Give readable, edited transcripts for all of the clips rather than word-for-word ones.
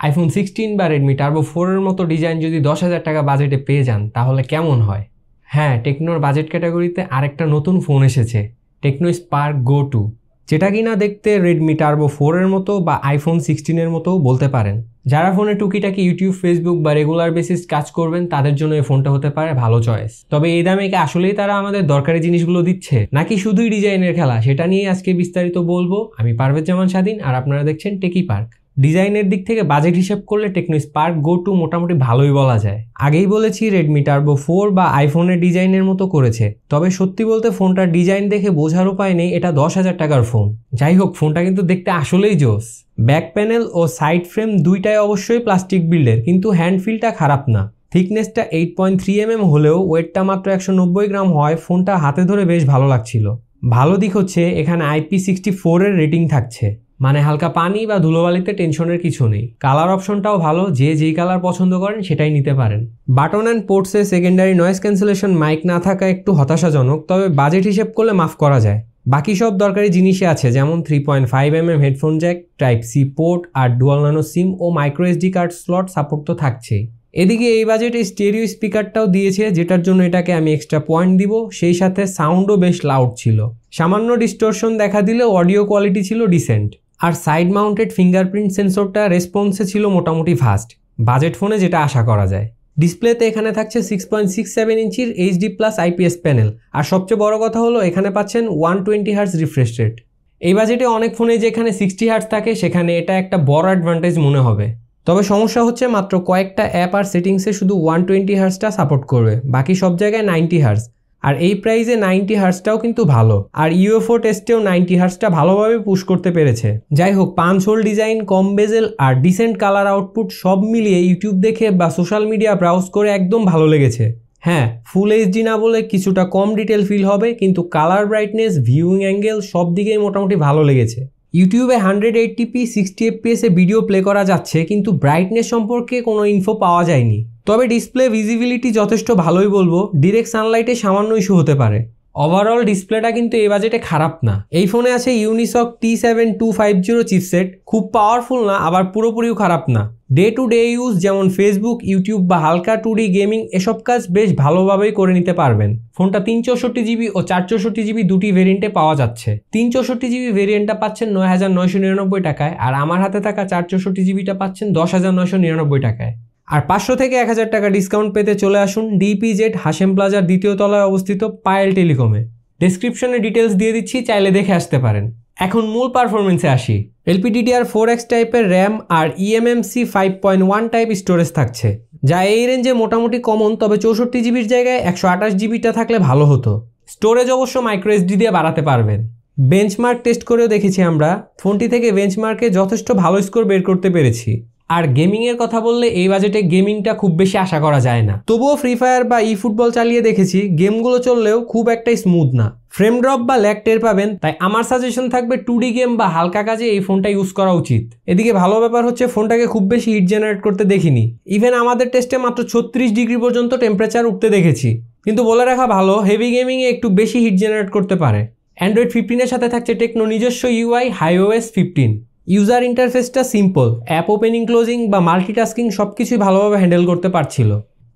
IPhone 16 বা Redmi turbo 4 এর মতো ডিজাইন যদি 10,000 টাকা বাজেটে পেয়ে যান তাহলে কেমন হয়? হ্যাঁ, টেকনোর বাজেট ক্যাটাগরিতে আরেকটা নতুন ফোন এসেছে, টেকনো স্পার্ক গো 2, যেটা কিনা দেখতে রেডমি টার্বো 4 এর মতো বা আইফোন 16 এর মতো বলতে পারেন। যারা ফোনে টুকিটাকি ইউটিউব, ফেসবুক বা রেগুলার বেসিস কাজ করবেন তাদের জন্য এই ফোনটা হতে পারে ভালো চয়েস। তবে এই দামে কি আসলেই তারা আমাদের দরকারি জিনিসগুলো দিচ্ছে নাকি শুধুই ডিজাইনের খেলা, সেটা নিয়ে আজকে বিস্তারিত বলবো। আমি পারভেজ জামান স্বাধীন আর আপনারা দেখছেন টেকি পার্ক। ডিজাইনের দিক থেকে বাজেট হিসেব করলে টেকনো স্পার্ক গো 2 মোটামুটি ভালোই বলা যায়। আগেই বলেছি রেডমি টার্বো 4 বা আইফোনের ডিজাইনের মতো করেছে, তবে সত্যি বলতে ফোনটার ডিজাইন দেখে বোঝার উপায় নেই এটা 10,000 টাকার ফোন। যাই হোক, ফোনটা কিন্তু দেখতে আসলেই জোস। ব্যাক প্যানেল ও সাইড ফ্রেম দুইটাই অবশ্যই প্লাস্টিক বিল্ডের, কিন্তু হ্যান্ড ফিলটা খারাপ না। থিকনেসটা 8.3 mm হলেও ওয়েটটা মাত্র 190 গ্রাম হয় ফোনটা হাতে ধরে বেশ ভালো লাগছিল। ভালো দিক হচ্ছে এখানে IP64 এর রেটিং থাকছে, মানে হালকা পানি বা ধুলোবালিতে টেনশনের কিছু নেই। কালার অপশনটাও ভালো, যে যেই কালার পছন্দ করেন সেটাই নিতে পারেন। বাটন অ্যান্ড পোর্টসে সেকেন্ডারি নয়েজ ক্যান্সেলেশন মাইক না থাকা একটু হতাশাজনক, তবে বাজেট হিসেব করলে মাফ করা যায়। বাকি সব দরকারি জিনিসই আছে, যেমন 3.5 mm headphone jack, type C port আর ডুয়াল ন্যানো সিম ও micro SD card slot support তো থাকছেই। এদিকে এই বাজেটে স্টেরিও স্পিকারটাও দিয়েছে, যেটার জন্য এটাকে আমি এক্সট্রা পয়েন্ট দিব। সেই সাথে সাউন্ডও বেশ লাউড ছিল, সামান্য ডিস্টরশন দেখা দিলেও অডিও কোয়ালিটি ছিল ডিসেন্ট। আর সাইড মাউন্টেড ফিঙ্গারপ্রিন্ট সেন্সরটা রেসপন্সে ছিল মোটামুটি ফাস্ট, বাজেট ফোনে যেটা আশা করা যায়। ডিসপ্লেতে এখানে থাকছে 6.67 ইঞ্চির এইচডি প্লাস আইপিএস প্যানেল, আর সবচেয়ে বড় কথা হলো এখানে পাচ্ছেন 120 হার্টজ রিফ্রেশ রেট। এই বাজেটে অনেক ফোনে যেখানে 60 হার্টজ থাকে সেখানে এটা একটা বড় অ্যাডভান্টেজ মনে হবে। তবে সমস্যা হচ্ছে মাত্র কয়েকটা অ্যাপ আর সেটিংসে শুধু 120 হার্টজটা সাপোর্ট করবে, বাকি সব জায়গায় 90 হার্টজ। আর এই প্রাইসে 90 হার্টজটাও কিন্তু ভালো, আর ইউএফও টেস্টেও 90 হার্টজটা ভালোভাবে পুশ করতে পেরেছে। যাই হোক, পাঞ্চ হোল ডিজাইন, কম বেজেল আর ডিসেন্ট কালার আউটপুট সব মিলিয়ে ইউটিউব দেখে বা সোশ্যাল মিডিয়া ব্রাউজ করে একদম ভালো লেগেছে। হ্যাঁ, ফুল এইচডি না বলে কিছুটা কম ডিটেল ফিল হবে, কিন্তু কালার ব্রাইটনেস, ভিউইং অ্যাঙ্গেল সব দিকেই মোটামুটি ভালো লেগেছে। ইউটিউবে 180p 60 fps এ ভিডিও প্লে করা যাচ্ছে, কিন্তু ব্রাইটনেস সম্পর্কে কোনো ইনফো পাওয়া যায়নি। তবে ডিসপ্লে ভিজিবিলিটি যথেষ্ট ভালোই বলবো, ডিরেক্ট সানলাইটে সামান্য ইস্যু হতে পারে। ওভারঅল ডিসপ্লেটা কিন্তু এই বাজেটে খারাপ না। এই ফোনে আছে ইউনিসক T7250 চিপসেট, খুব পাওয়ারফুল না আবার পুরোপুরিও খারাপ না। ডে টু ডে ইউজ যেমন ফেসবুক, ইউটিউব বা হালকা 2D গেমিং এসব কাজ বেশ ভালোভাবেই করে নিতে পারবেন। ফোনটা 364GB ও 464GB দুটি ভেরিয়েন্টে পাওয়া যাচ্ছে। 364GB ভেরিয়েন্টটা পাচ্ছেন 9,999 টাকায়, আর আমার হাতে থাকা 464GBটা পাচ্ছেন 10,999 টাকায়। আর 500 থেকে 1,000 টাকা ডিসকাউন্ট পেতে চলে আসুন DPZ হাশেম প্লাজার দ্বিতীয় তলায় অবস্থিত পায়েল টেলিকমে। ডেসক্রিপশনে ডিটেলস দিয়ে দিচ্ছি, চাইলে দেখে আসতে পারেন। এখন মূল পারফরমেন্সে আসি। LPDDR4X টাইপের র্যাম আর eMMC 5.1 টাইপ স্টোরেজ থাকছে, যা এই রেঞ্জে মোটামুটি কমন, তবে 64GBর জায়গায় 128GBটা থাকলে ভালো হতো। স্টোরেজ অবশ্য মাইক্রো এসডি দিয়ে বাড়াতে পারবেন। বেঞ্চমার্ক টেস্ট করেও দেখেছি আমরা, ফোনটি থেকে বেঞ্চমার্কে যথেষ্ট ভালো স্কোর বের করতে পেরেছি। আর গেমিংয়ের কথা বললে এই বাজেটে গেমিংটা খুব বেশি আশা করা যায় না, তবুও ফ্রি ফায়ার বা ফুটবল চালিয়ে দেখেছি, গেমগুলো চললেও খুব একটা স্মুথ না, ফ্রেম ড্রপ বা ল্যাগ টের পাবেন। তাই আমার সাজেশন থাকবে 2D গেম বা হালকা কাজে এই ফোনটা ইউজ করা উচিত। এদিকে ভালো ব্যাপার হচ্ছে ফোনটাকে খুব বেশি হিট জেনারেট করতে দেখিনি, ইভেন আমাদের টেস্টে মাত্র 36 ডিগ্রি পর্যন্ত টেম্পারেচার উঠতে দেখেছি। কিন্তু বলে রাখা ভালো, হেভি গেমিংয়ে একটু বেশি হিট জেনারেট করতে পারে। অ্যান্ড্রয়েড 15-এর সাথে থাকছে টেকনো নিজস্ব UI HiOS 15। ইউজার ইন্টারফেসটা সিম্পল, অ্যাপ ওপেনিং ক্লোজিং বা মাল্টিটাস্কিং সব কিছুই ভালোভাবে হ্যান্ডেল করতে পারছিল।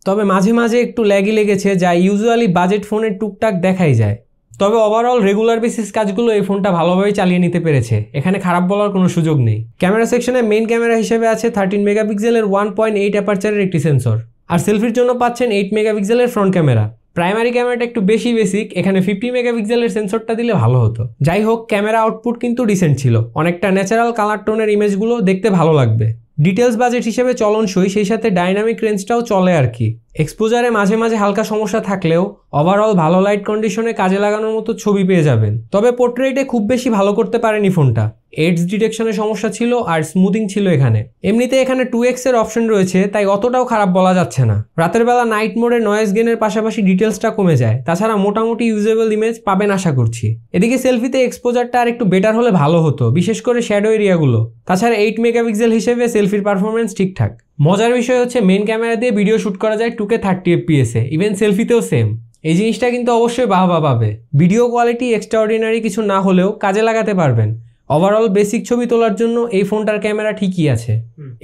তবে মাঝে মাঝে একটু ল্যাগই লেগেছে, যা ইউজুয়ালি বাজেট ফোনের টুকটাক দেখাই যায়। তবে ওভারঅল রেগুলার বেসিস কাজগুলো এই ফোনটা ভালোভাবে চালিয়ে নিতে পেরেছে, এখানে খারাপ বলার কোনো সুযোগ নেই। ক্যামেরা সেকশনে মেইন ক্যামেরা হিসেবে আছে 13 মেগাপিক্সেলের 1.8 অ্যাপারচারের একটি সেন্সর, আর সেলফির জন্য পাচ্ছেন 8 মেগাপিক্সেলের ফ্রন্ট ক্যামেরা। প্রাইমারি ক্যামেরাটা একটু বেশি বেসিক, এখানে 50 মেগাপিক্সেলের সেন্সরটা দিলে ভালো হতো। যাই হোক, ক্যামেরা আউটপুট কিন্তু ডিসেন্ট ছিল, অনেকটা ন্যাচারাল কালার টোনের ইমেজগুলো দেখতে ভালো লাগবে। ডিটেলস বাজেট হিসেবে চলনসই, সেই সাথে ডাইনামিক রেঞ্জটাও চলে আর কি। এক্সপোজারে মাঝে মাঝে হালকা সমস্যা থাকলেও ওভারঅল ভালো লাইট কন্ডিশনে কাজে লাগানোর মতো ছবি পেয়ে যাবেন। তবে পোর্ট্রেটে খুব বেশি ভালো করতে পারেনি ফোনটা, এডস ডিটেকশনের সমস্যা ছিল আর স্মুথিং ছিল এখানে। এমনিতে এখানে 2x এর অপশন রয়েছে, তাই অতটাও খারাপ বলা যাচ্ছে না। রাতের বেলা নাইট মোডে নয়েজ গেনের পাশাপাশি ডিটেলসটা কমে যায়, তাছাড়া মোটামুটি ইউজেবল ইমেজ পাবেন আশা করছি। এদিকে সেলফিতে এক্সপোজারটা আর একটু বেটার হলে ভালো হতো, বিশেষ করে শ্যাডো এরিয়াগুলো। তাছাড়া 8 মেগাপিক্সেল হিসেবে সেলফির পারফরমেন্স ঠিকঠাক। মজার বিষয় হচ্ছে মেন ক্যামেরা দিয়ে ভিডিও শুট করা যায় 2K 30 fps এ, ইভেন সেলফিতেও সেম। এই জিনিসটা কিন্তু অবশ্যই বাহবা পাবে। ভিডিও কোয়ালিটি এক্সট্রাঅর্ডিনারি কিছু না হলেও কাজে লাগাতে পারবেন। ওভারঅল বেসিক ছবি তোলার জন্য এই ফোনটার ক্যামেরা ঠিকই আছে।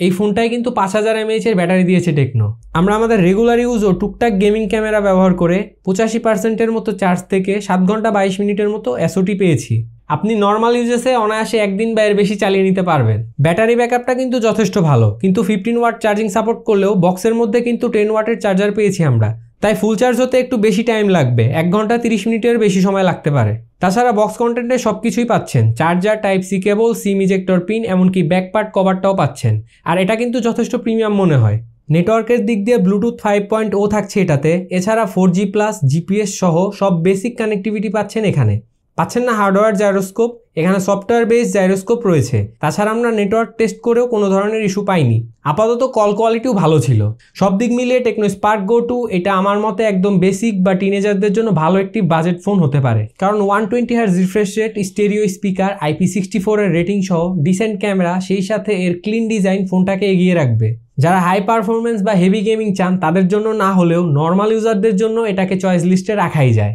এই ফোনটায় কিন্তু 5000 mAh এর ব্যাটারি দিয়েছে টেকনো। আমরা আমাদের রেগুলার ইউজ ও টুকটাক গেমিং ক্যামেরা ব্যবহার করে 85% মতো চার্জ থেকে 7 ঘন্টা 22 মিনিটের মতো এসওটি পেয়েছি। আপনি নর্মাল ইউজেসে অনায়াসে একদিন বা এর বেশি চালিয়ে নিতে পারবেন। ব্যাটারি ব্যাকআপটা কিন্তু যথেষ্ট ভালো, কিন্তু 15 ওয়াট চার্জিং সাপোর্ট করলেও বক্সের মধ্যে কিন্তু 10 ওয়াটের চার্জার পেয়েছি আমরা, তাই ফুল চার্জ হতে একটু বেশি টাইম লাগবে, 1 ঘন্টা 30 মিনিটের বেশি সময় লাগতে পারে। তাছাড়া বক্স কন্টেন্টে সব কিছুই পাচ্ছেন, charger, type C cable, SIM ejector pin, এমনকি ব্যাক পার্ট কভারটাও পাচ্ছেন। আর এটা কিন্তু যথেষ্ট প্রিমিয়াম মনে হয়। নেটওয়ার্কের দিক দিয়ে ব্লুটুথ 5.0 থাকছে এটাতে, এছাড়া 4G প্লাস জিপিএস সহ সব বেসিক কানেক্টিভিটি পাচ্ছেন এখানে। পাচ্ছেন না হার্ডওয়্যার জাইরোস্কোপ, এখানে সফটওয়্যার বেস জাইরোস্কোপ রয়েছে। তাছাড়া আমরা নেটওয়ার্ক টেস্ট করেও কোনো ধরনের ইস্যু পাইনি। আপাতত কল কোয়ালিটিও ভালো ছিল। সব দিক মিলিয়ে টেকনো স্পার্ক গো 2 এটা আমার মতে একদম বেসিক বা টিনেজারদের জন্য ভালো একটি বাজেট ফোন হতে পারে, কারণ 120 Hz refresh rate, stereo speaker, IP64 এর রেটিং সহ ডিসেন্ট ক্যামেরা, সেই সাথে এর ক্লিন ডিজাইন ফোনটাকে এগিয়ে রাখবে। যারা হাই পারফরমেন্স বা হেভি গেমিং চান তাদের জন্য না হলেও নর্মাল ইউজারদের জন্য এটাকে চয়েস লিস্টে রাখাই যায়।